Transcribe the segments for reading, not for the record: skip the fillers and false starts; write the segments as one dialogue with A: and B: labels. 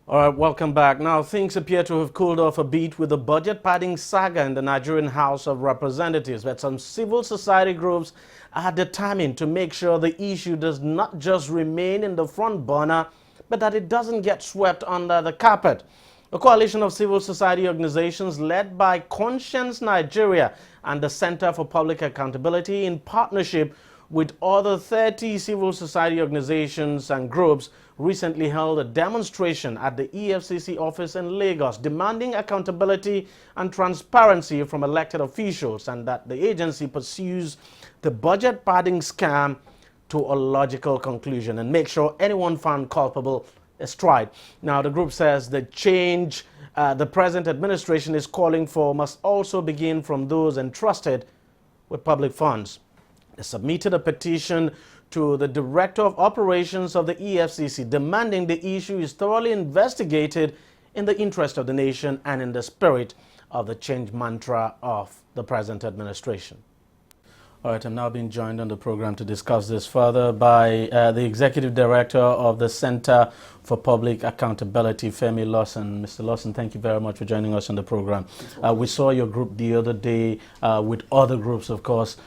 A: All right, welcome back. Now, things appear to have cooled off a bit with the budget padding saga in the Nigerian House of Representatives, but some civil society groups are determined to make sure the issue does not just remain in the front burner, but that it doesn't get swept under the carpet. A coalition of civil society organizations led by Conscience Nigeria and the Center for Public Accountability, in partnership with other 30 civil society organizations and groups, recently held a demonstration at the EFCC office in Lagos, demanding accountability and transparency from elected officials and that the agency pursues the budget padding scam to a logical conclusion and make sure anyone found culpable is tried. Now, the group says the change the present administration is calling for must also begin from those entrusted with public funds. They submitted a petition to the Director of Operations of the EFCC demanding the issue is thoroughly investigated in the interest of the nation and in the spirit of the change mantra of the present administration. All right, I'm now being joined on the program to discuss this further by the Executive Director of the Center for Public Accountability, Femi Lawson. Mr. Lawson, thank you very much for joining us on the program. We saw your group the other day with other groups, of course,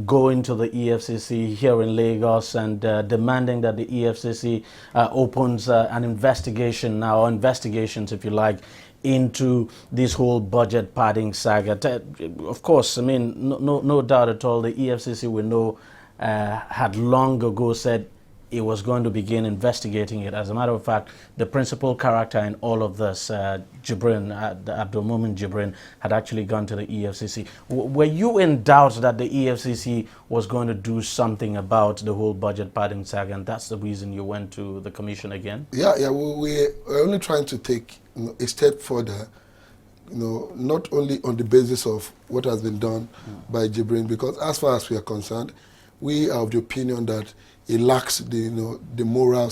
A: going to the EFCC here in Lagos and demanding that the EFCC opens an investigation now, or investigations, if you like, into this whole budget padding saga. Of course, I mean, no doubt at all, the EFCC we know had long ago said it was going to begin investigating it. As a matter of fact, the principal character in all of this, Jibrin, Abdulmumin Jibrin, had actually gone to the EFCC. Were you in doubt that the EFCC was going to do something about the whole budget padding saga, and that's the reason you went to the commission again? Yeah,
B: we're only trying to take a step further, not only on the basis of what has been done by Jibrin, because as far as we are concerned, we are of the opinion that it lacks the moral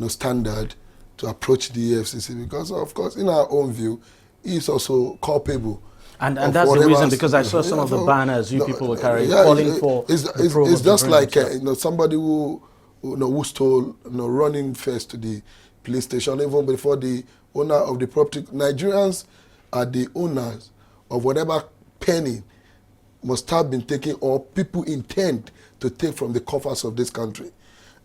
B: standard to approach the EFCC, because of course in our own view he is also culpable.
A: And that's the reason, because I saw some of the banners you people were carrying, calling for
B: it's just like somebody who stole, running first to the police station even before the owner of the property. Nigerians are the owners of whatever penny must have been taken or people intend to take from the coffers of this country.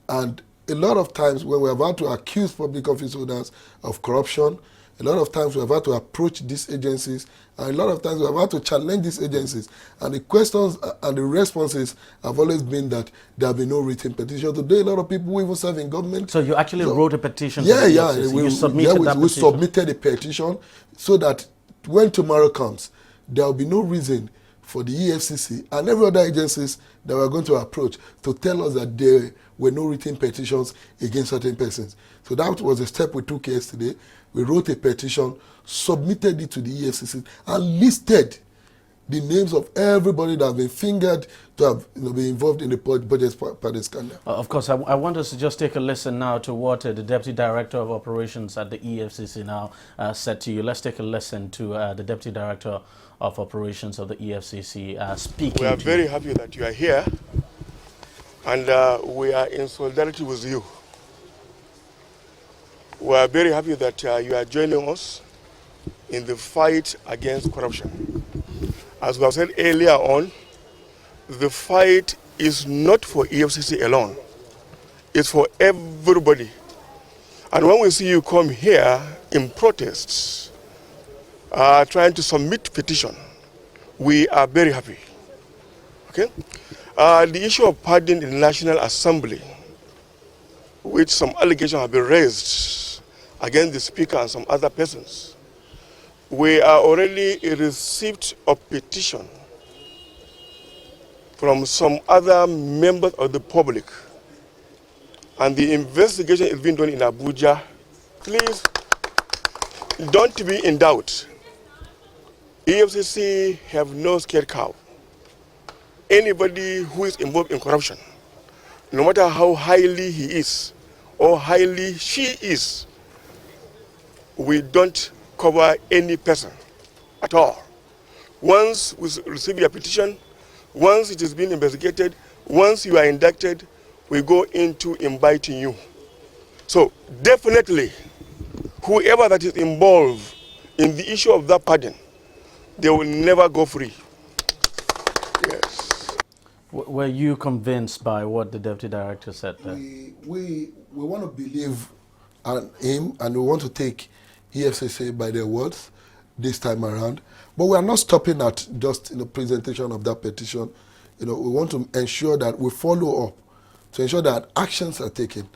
B: And a lot of times when we're about to accuse public office holders of corruption, a lot of times we're about to approach these agencies, and a lot of times we're about to challenge these agencies. And the questions and the responses have always been that there have been no written petition. Today, a lot of people who even serve in government.
A: So you actually wrote a petition?
B: Yeah,
A: to the
B: yeah.
A: You submitted that petition?
B: We submitted a petition so that when tomorrow comes, there will be no reason for the EFCC and every other agencies that we're going to approach to tell us that there were no written petitions against certain persons. So that was a step we took yesterday. We wrote a petition, submitted it to the EFCC, and listed the names of everybody that have been fingered to have been involved in the budget padding scandal.
A: Of course, I want us to just take a listen now to what the Deputy Director of Operations at the EFCC now said to you. Let's take a listen to the Deputy Director of Operations of the EFCC speaking.
C: We are very happy that you are here, and we are in solidarity with you. We are very happy that you are joining us in the fight against corruption. As we have said earlier on, the fight is not for EFCC alone. It's for everybody. And when we see you come here in protests, trying to submit petition, we are very happy. Okay? The issue of padding in the National Assembly, which some allegations have been raised against the Speaker and some other persons, we are already in receipt of petition from some other members of the public, and the investigation is being done in Abuja. Please don't be in doubt. EFCC have no scared cow. Anybody who is involved in corruption, no matter how highly he is or highly she is, we don't cover any person at all. Once we receive your petition, once it is being investigated, once you are indicted, we go into inviting you. So definitely whoever that is involved in the issue of that pardon, they will never go free. Yes.
A: Were you convinced by what the deputy director said there?
B: We want to believe him, and we want to take EFCC by their words this time around. But we are not stopping at just presentation of that petition. We want to ensure that we follow up to ensure that actions are taken.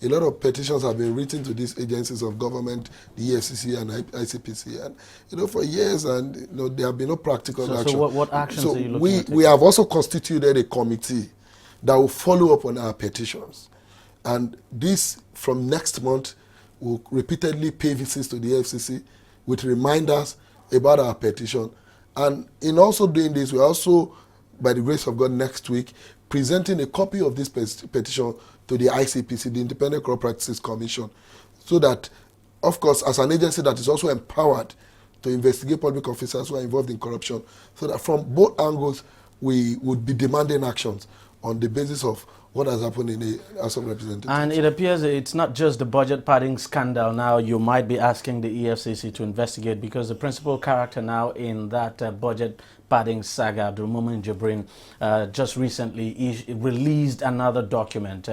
B: A lot of petitions have been written to these agencies of government, the EFCC and ICPC, and for years, and there have been no practical action.
A: So what actions are you looking at?
B: We have also constituted a committee that will follow up on our petitions, and this from next month will repeatedly pay visits to the EFCC with reminders about our petition. And in also doing this, we're also, by the grace of God, next week presenting a copy of this petition to the ICPC, the Independent Corrupt Practices Commission, so that, of course, as an agency that is also empowered to investigate public officers who are involved in corruption, so that from both angles we would be demanding actions on the basis of what has happened in the House of Representatives.
A: And it appears it's not just the budget padding scandal now you might be asking the EFCC to investigate, because the principal character now in that budget padding saga, Abdulmumin Jibrin, just recently released another document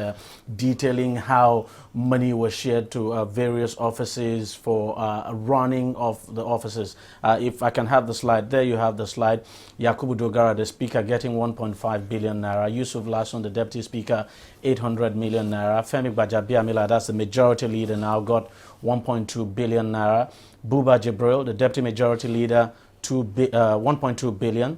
A: detailing how money was shared to various offices for running of the offices. If I can have the slide, there you have the slide. Yakubu Dogara, the speaker, getting 1.5 billion naira. Yusuf Lasson, the deputy speaker, 800 million naira. Femi Gbajabiamila, that's the majority leader now, got 1.2 billion naira. Buba Jibril, the deputy majority leader, 1.2 billion.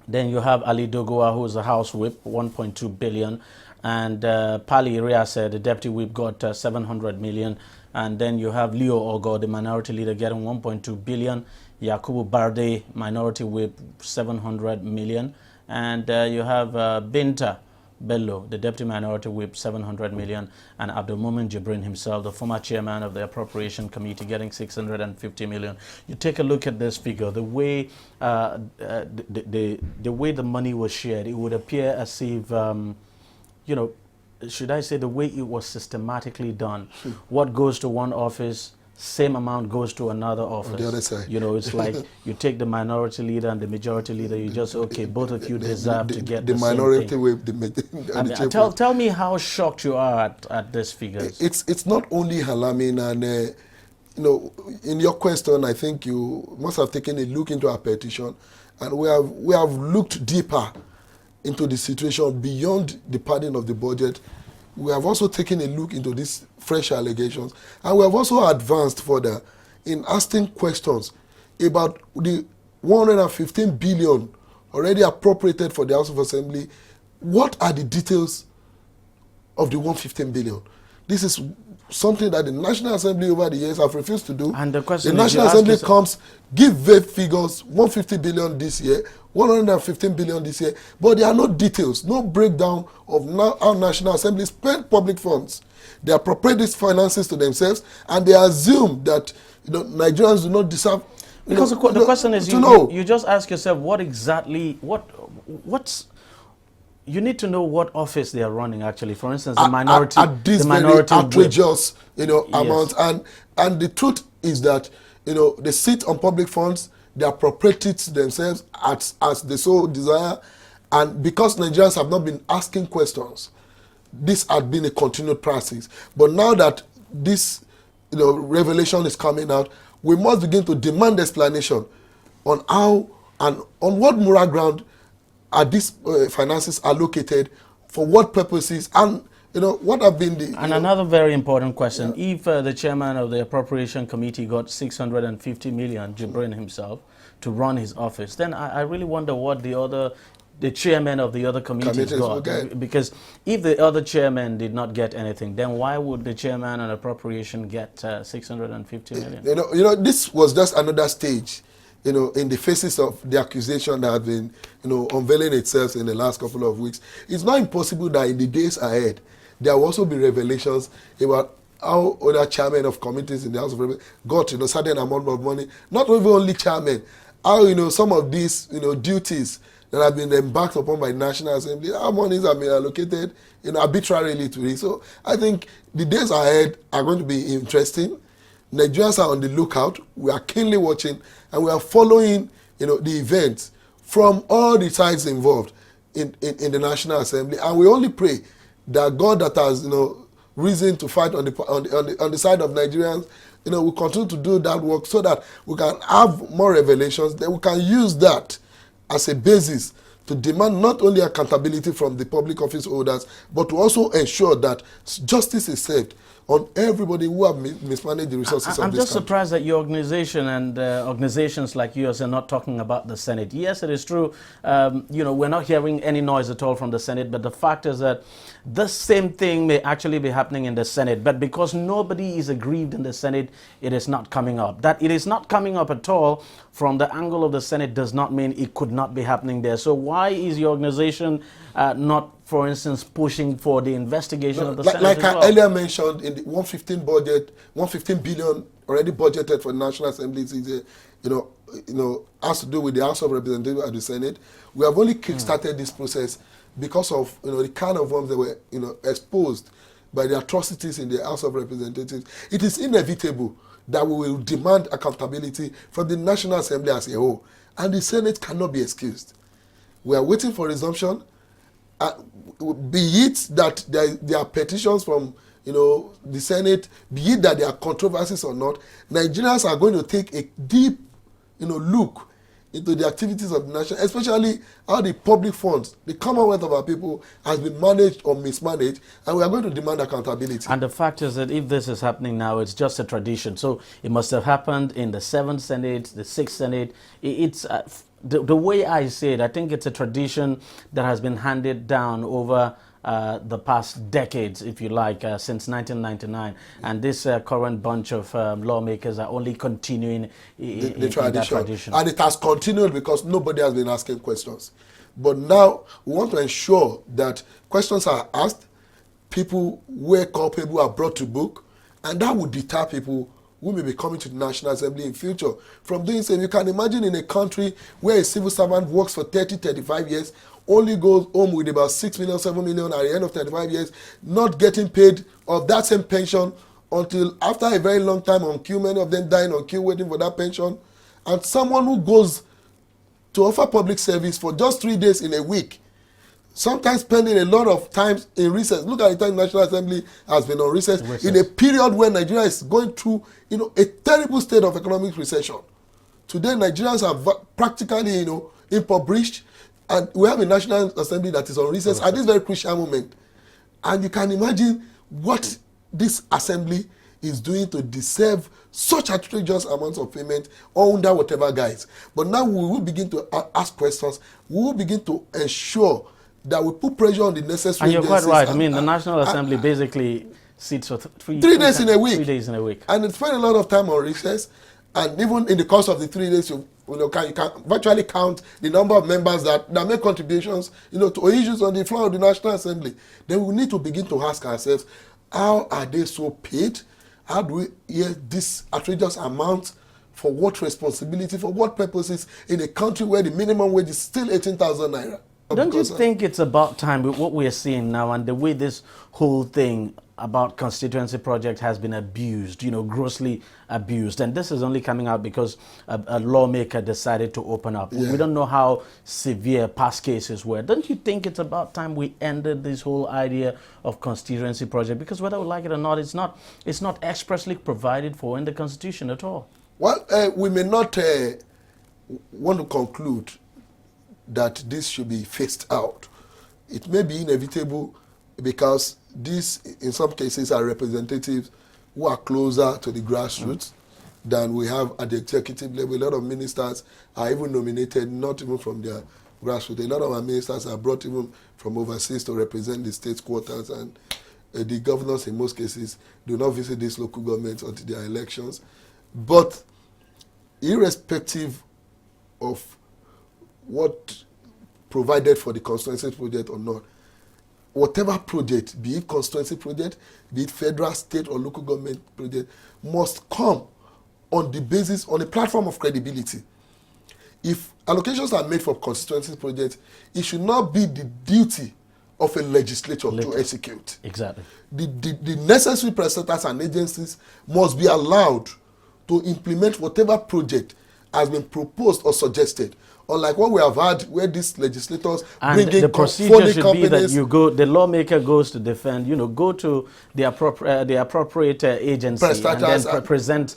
A: Then you have Ali Dogoa, who is the House Whip, 1.2 billion. And Pali Riase, the deputy whip, got 700 million. And then you have Leo Ogo, the minority leader, getting 1.2 billion. Yakubu Barde, minority whip, 700 million. And you have Binta Bello, the deputy minority whip, 700 million, and Abdulmumin Jibrin himself, the former chairman of the appropriation committee, getting 650 million. You take a look at this figure, the way the way the money was shared, it would appear as if should I say, the way it was systematically done. What goes to one office, same amount goes to another office. On
B: the other side.
A: It's like you take the minority leader and the majority leader, you just, okay, both of you deserve to get the
B: minority
A: same
B: with
A: tell me how shocked you are at this figure.
B: It's not only alarming, and in your question, I think you must have taken a look into our petition, and we have looked deeper into the situation beyond the padding of the budget. We have also taken a look into these fresh allegations, and we have also advanced further in asking questions about the 115 billion already appropriated for the House of Assembly. What are the details of the 115 billion? This is something that the National Assembly over the years have refused to do.
A: And the question
B: the National Assembly comes, give vague figures, 150 billion this year, 115 billion this year, but there are no details, no breakdown of how National Assembly spend public funds. They appropriate these finances to themselves, and they assume that Nigerians do not deserve.
A: Because the question is, you just ask yourself, what exactly, what's you need to know what office they are running, actually. For instance, the minority,
B: at this
A: the minority
B: very outrageous,
A: yes.
B: amount. And the truth is that, they sit on public funds, they appropriate it themselves as they so desire, and because Nigerians have not been asking questions, this had been a continued practice. But now that this, revelation is coming out, we must begin to demand explanation on how and on what moral ground are these finances allocated, for what purposes, and what have been the...
A: And another very important question, if the chairman of the appropriation committee got 650 million, Jibrin himself, to run his office, then I really wonder what the chairman of the other committees got. Okay. Because if the other chairman did not get anything, then why would the chairman on appropriation get 650 million?
B: This was just another stage, in the faces of the accusation that has been, unveiling itself in the last couple of weeks. It's not impossible that in the days ahead, there will also be revelations about how other chairmen of committees in the House of Representatives got, certain amount of money. Not even only chairmen, how, some of these, duties that have been embarked upon by the National Assembly, how monies have been allocated, arbitrarily to it. So I think the days ahead are going to be interesting. Nigerians are on the lookout. We are keenly watching, and we are following, the events from all the sides involved in the National Assembly. And we only pray that God that has, reason to fight on the side of Nigerians, will continue to do that work so that we can have more revelations. Then we can use that as a basis to demand not only accountability from the public office holders, but to also ensure that justice is served on everybody who have mismanaged the resources of this country.
A: I'm just surprised that your organization and organizations like yours are not talking about the Senate. Yes, it is true. We're not hearing any noise at all from the Senate, but the fact is that the same thing may actually be happening in the Senate. But because nobody is aggrieved in the Senate, it is not coming up. That it is not coming up at all from the angle of the Senate does not mean it could not be happening there. So why is your organization not, for instance, pushing for the investigation of the Senate?
B: Like I earlier mentioned, in the 115 budget, 115 billion already budgeted for the National Assembly is has to do with the House of Representatives and the Senate. We have only kick-started this process because of the kind of ones that were exposed by the atrocities in the House of Representatives. It is inevitable that we will demand accountability from the National Assembly as a whole, and the Senate cannot be excused. We are waiting for resumption. Be it that there are petitions from the Senate, be it that there are controversies or not, Nigerians are going to take a deep look into the activities of the nation, especially how the public funds, the commonwealth of our people, has been managed or mismanaged, and we are going to demand accountability.
A: And the fact is that if this is happening now, it's just a tradition. So it must have happened in the 7th Senate, the 6th Senate. It's the way I say it, I think it's a tradition that has been handed down over the past decades, if you like, since 1999. And this current bunch of lawmakers are only continuing in that tradition.
B: And it has continued because nobody has been asking questions. But now we want to ensure that questions are asked, people who are culpable are brought to book, and that would deter people who may be coming to the National Assembly in future from doing so. You can imagine in a country where a civil servant works for 30, 35 years, only goes home with about 6 million, 7 million at the end of 35 years, not getting paid of that same pension until after a very long time on queue, many of them dying on queue waiting for that pension. And someone who goes to offer public service for just 3 days in a week, sometimes spending a lot of time in recess. Look at the time the National Assembly has been on recess in a period where Nigeria is going through a terrible state of economic recession. Today, Nigerians are practically impoverished, and we have a National Assembly that is on recess at this very crucial moment. And you can imagine what this assembly is doing to deserve such outrageous amounts of payment under whatever guise. But now we will begin to ask questions. We will begin to ensure that we put pressure on the necessary.
A: And you're quite right. The National Assembly basically sits for 3
B: days in a week.
A: 3 days in a week.
B: And it spends a lot of time on recess. And even in the course of the 3 days, you can virtually count the number of members that make contributions to issues on the floor of the National Assembly. Then we need to begin to ask ourselves, how are they so paid? How do we hear this outrageous amount? For what responsibility? For what purposes? In a country where the minimum wage is still 18,000 naira.
A: Don't you think it's about time with what we're seeing now and the way this whole thing about constituency project has been abused, grossly abused? And this is only coming out because a lawmaker decided to open up. Yeah. We don't know how severe past cases were. Don't you think it's about time we ended this whole idea of constituency project? Because whether we like it or not, it's not expressly provided for in the Constitution at all.
B: Well, we may not want to conclude that this should be phased out. It may be inevitable because these, in some cases, are representatives who are closer to the grassroots than we have at the executive level. A lot of ministers are even nominated, not even from their grassroots. A lot of our ministers are brought even from overseas to represent the state quarters, and the governors, in most cases, do not visit these local governments until their elections. But irrespective of what provided for the constituency project or not, whatever project, be it constituency project, be it federal, state, or local government project, must come on the basis, on a platform of credibility. If allocations are made for constituency projects, it should not be the duty of a legislature to execute.
A: Exactly.
B: The necessary prestataries and agencies must be allowed to implement whatever project has been proposed or suggested. Unlike what we have had, where these legislators bring in
A: the procedure should be that the lawmaker goes to defend, go to the appropriate agency and then present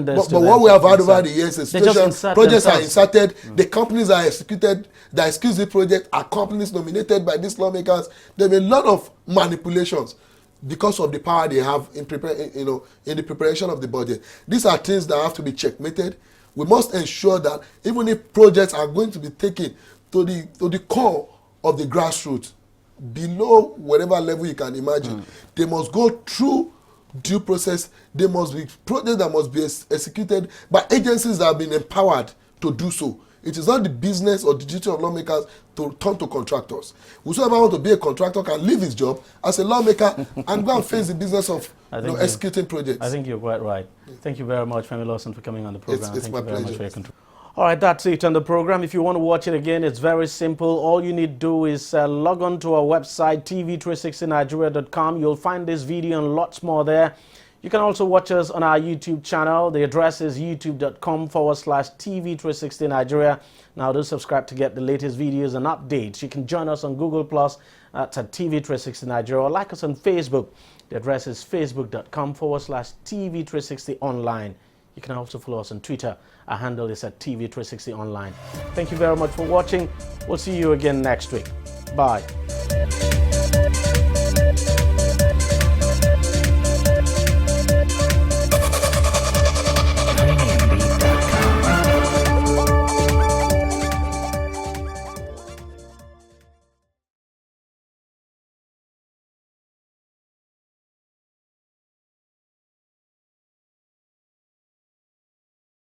A: this.
B: But what we have had over the years is projects are inserted, the companies are executed, the exclusive project are companies nominated by these lawmakers. There are a lot of manipulations because of the power they have in the preparation of the budget. These are things that have to be checkmated. We must ensure that even if projects are going to be taken to the core of the grassroots, below whatever level you can imagine, they must go through due process. They must be projects that must be executed by agencies that have been empowered to do so. It is not the business or the duty of lawmakers to turn to contractors. Whosoever wants to be a contractor can leave his job as a lawmaker and go and face the business of executing projects.
A: I think you're quite right. Thank you very much, Femi Lawson, for coming on the program.
B: It's my pleasure.
A: Much for your control. All right, that's it on the program. If you want to watch it again, it's very simple. All you need to do is log on to our website, tv360nigeria.com. You'll find this video and lots more there. You can also watch us on our YouTube channel. The address is youtube.com/TV360Nigeria. Now do subscribe to get the latest videos and updates. You can join us on Google Plus at TV360Nigeria, or like us on Facebook. The address is facebook.com/TV360online. You can also follow us on Twitter. Our handle is at TV360Online. Thank you very much for watching. We'll see you again next week. Bye.